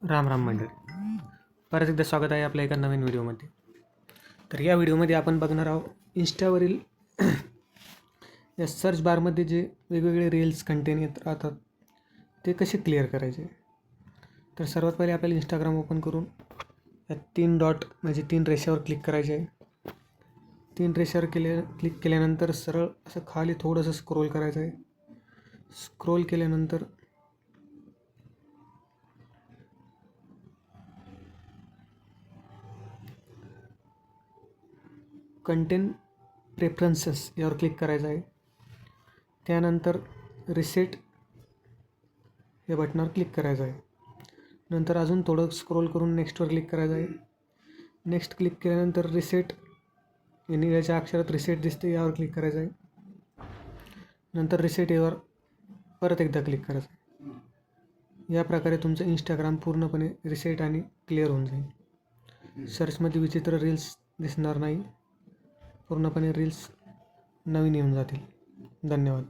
राम राम मंडळी, परत एकदा स्वागत आहे आपल्या एका नवीन व्हिडिओमध्ये. तर या व्हिडिओमध्ये आपण बघणार आहोत इंस्टावरील या सर्च बारमध्ये जे वेगवेगळे रील्स कंटेंट येत राहतात ते कसे क्लिअर करायचे. तर सर्वात पहिले आपल्याला इंस्टाग्राम ओपन करून या 3 डॉट म्हणजे 3 रेषावर क्लिक करायचे आहे. 3 रेषावर क्लिक केल्यानंतर सरळ असं खाली थोडंसं स्क्रोल करायचं आहे. स्क्रोल केल्यानंतर कंटेंट प्रेफरन्सेस यावर क्लिक करायचं आहे. त्यानंतर रिसेट या बटनावर क्लिक करायचं आहे. नंतर अजून थोडं स्क्रोल करून नेक्स्टवर क्लिक करायचं आहे. नेक्स्ट क्लिक केल्यानंतर रिसेट निळ्याच्या अक्षरात रिसेट दिसते, यावर क्लिक करायचं आहे. नंतर रिसेट यावर परत एकदा क्लिक करायचं आहे. या प्रकारे तुमचं इंस्टाग्राम पूर्णपणे रिसेट आणि क्लिअर होऊन जाईल. सर्चमध्ये विचित्र रील्स दिसणार नाही, पूर्णपणे रील्स नवीन येऊन जातील. धन्यवाद.